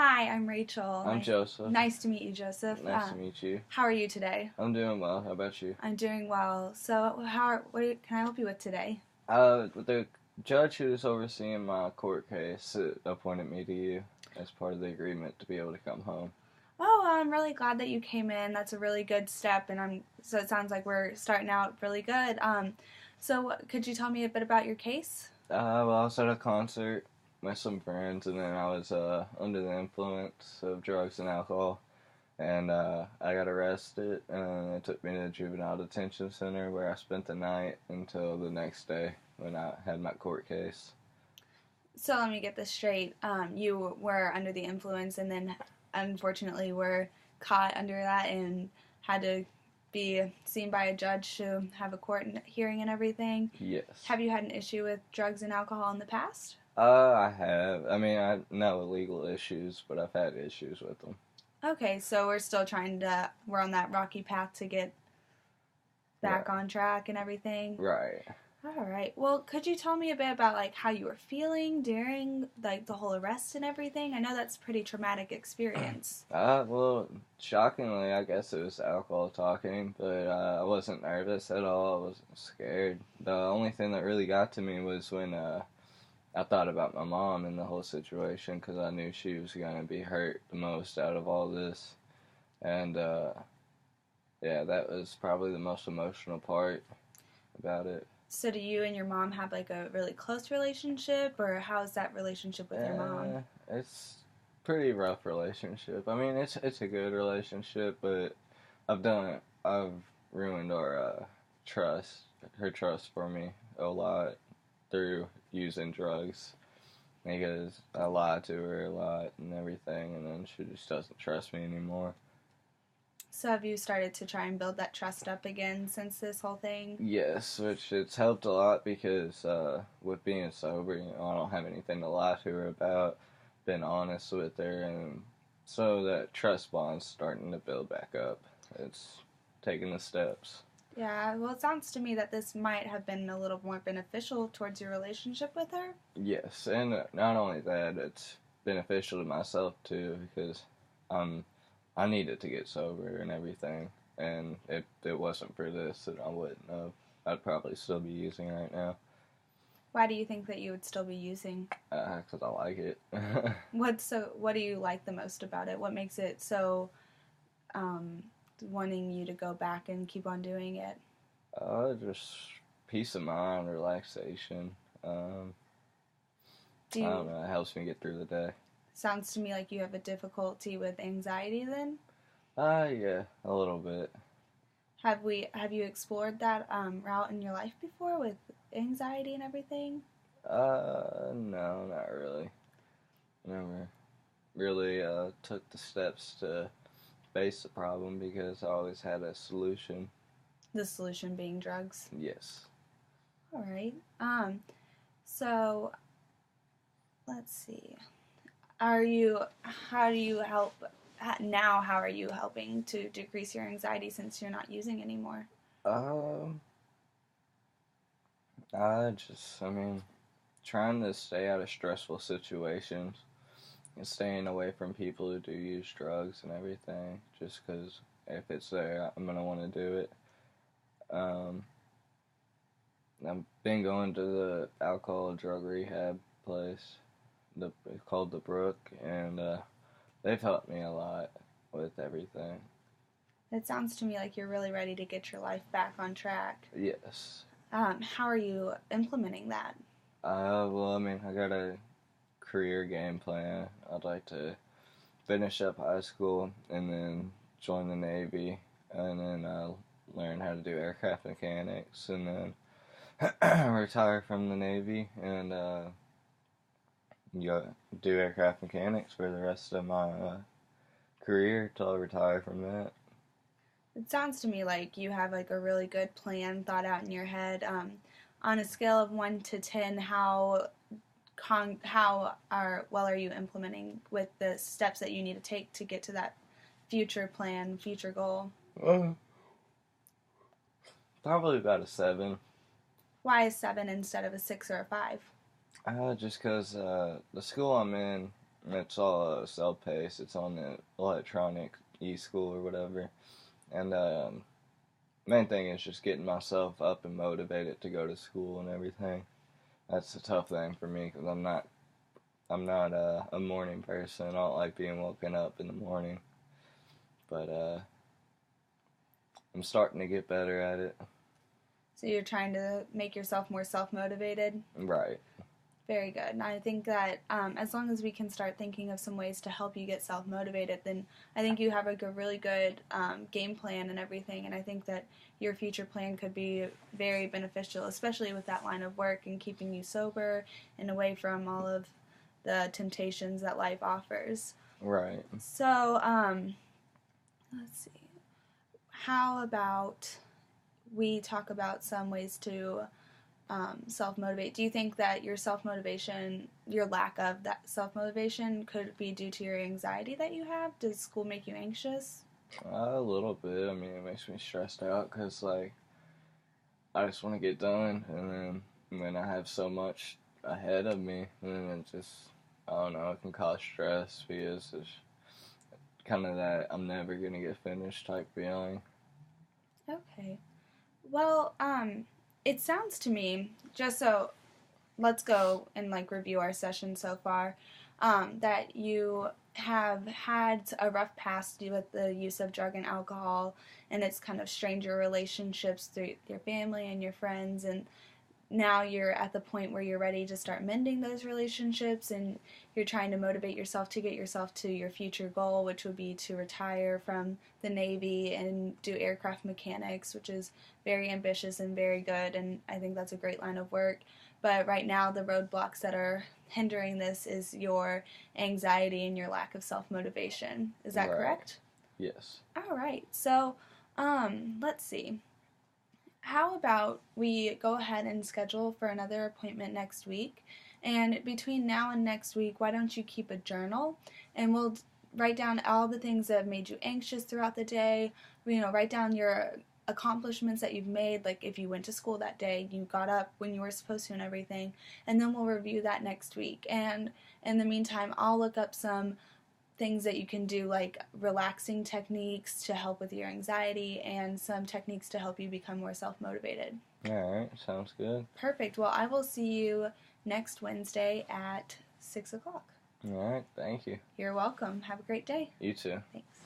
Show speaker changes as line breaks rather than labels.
Hi, I'm Rachel.
I'm Joseph.
Nice to meet you, Joseph.
Nice to meet you.
How are you today?
I'm doing well. How about you?
I'm doing well. So, can I help you with today?
The judge who's overseeing my court case appointed me to you as part of the agreement to be able to come home.
Oh, I'm really glad that you came in. That's a really good step, and so it sounds like we're starting out really good. So could you tell me a bit about your case?
Well, I was at a concert with some friends, and then I was under the influence of drugs and alcohol, and I got arrested, and they took me to the juvenile detention center where I spent the night until the next day when I had my court case.
So let me get this straight. You were under the influence, and then unfortunately were caught under that and had to be seen by a judge to have a court hearing and everything.
Yes.
Have you had an issue with drugs and alcohol in the past?
I have. I mean, I no illegal issues, but I've had issues with them.
Okay, so we're on that rocky path to get back
Right.
on track and everything.
Right.
All right. Well, could you tell me a bit about like how you were feeling during like the whole arrest and everything? I know that's a pretty traumatic experience.
Well, shockingly, I guess it was alcohol talking, but I wasn't nervous at all. I wasn't scared. The only thing that really got to me was when I thought about my mom and the whole situation because I knew she was going to be hurt the most out of all this. And, yeah, that was probably the most emotional part about it.
So do you and your mom have like a really close relationship, or how's that relationship with your mom?
It's pretty rough relationship. I mean, it's a good relationship, but I've ruined our her trust for me a lot through using drugs because I lied to her a lot and everything, and then she just doesn't trust me anymore.
So have you started to try and build that trust up again since this whole thing?
Yes, which it's helped a lot because with being sober, I don't have anything to lie to her about. Been honest with her, and so that trust bond's starting to build back up. It's taking the steps.
Yeah, well, it sounds to me that this might have been a little more beneficial towards your relationship with her.
Yes, and not only that, it's beneficial to myself too because I needed to get sober and everything. And if it wasn't for this, then I wouldn't have. I'd probably still be using right now.
Why do you think that you would still be using?
Because I like it.
What do you like the most about it? What makes it so wanting you to go back and keep on doing it?
Just peace of mind, relaxation.
Do
I
you,
don't know. It helps me get through the day.
Sounds to me like you have a difficulty with anxiety then?
Yeah, a little bit.
Have you explored that route in your life before with anxiety and everything?
No, not really. Never really took the steps to face the problem because I always had a solution.
The solution being drugs.
Yes.
All right. So let's see. How do you help now? How are you helping to decrease your anxiety since you're not using anymore?
Um, I mean, trying to stay out of stressful situations and staying away from people who do use drugs and everything, just because if it's there, I'm going to want to do it. Um, I've been going to the alcohol drug rehab place, it's called the Brook, and they've helped me a lot with everything.
It sounds to me like you're really ready to get your life back on track.
Yes.
How are you implementing that?
Well, I mean, I got a career game plan. I'd like to finish up high school and then join the Navy, and then learn how to do aircraft mechanics, and then retire from the Navy and do aircraft mechanics for the rest of my career till I retire from that.
It sounds to me like you have like a really good plan thought out in your head. On a scale of 1 to 10, how are you implementing with the steps that you need to take to get to that future plan, future goal?
Uh, Probably about a 7.
Why a 7 instead of a 6 or a 5?
Just because the school I'm in It's all self-paced. It's on the electronic e-school or whatever. And main thing is just getting myself up and motivated to go to school and everything. That's a tough thing for me because I'm not a morning person. I don't like being woken up in the morning. But I'm starting to get better at it.
So you're trying to make yourself more self-motivated?
Right.
Very good. And I think that as long as we can start thinking of some ways to help you get self-motivated, then I think you have a really good game plan and everything. And I think that your future plan could be very beneficial, especially with that line of work and keeping you sober and away from all of the temptations that life offers.
Right.
So, let's see. How about we talk about some ways to self-motivate? Do you think that your self-motivation, your lack of that self-motivation, could be due to your anxiety that you have? Does school make you anxious?
A little bit. I mean, it makes me stressed out because, like, I just want to get done, and then when I have so much ahead of me, then it just, I don't know, it can cause stress because it's kind of that I'm never going to get finished type feeling.
Okay. Well, it sounds to me, just so let's go and like review our session so far, that you have had a rough past with the use of drug and alcohol, and it's kind of strained your relationships through your family and your friends, and now you're at the point where you're ready to start mending those relationships, and you're trying to motivate yourself to get yourself to your future goal, which would be to retire from the Navy and do aircraft mechanics, which is very ambitious and very good, and I think that's a great line of work. But right now, the roadblocks that are hindering this is your anxiety and your lack of self-motivation. Is that
Right.
correct?
Yes.
All right. So, let's see. How about we go ahead and schedule for another appointment next week? And between now and next week, why don't you keep a journal, and we'll write down all the things that have made you anxious throughout the day. Write down your accomplishments that you've made, like if you went to school that day, you got up when you were supposed to and everything, and then we'll review that next week. And in the meantime, I'll look up some things that you can do, like relaxing techniques to help with your anxiety and some techniques to help you become more self-motivated.
All right. Sounds good.
Perfect. Well, I will see you next Wednesday at 6 o'clock.
All right. Thank you.
You're welcome. Have a great day.
You too.
Thanks.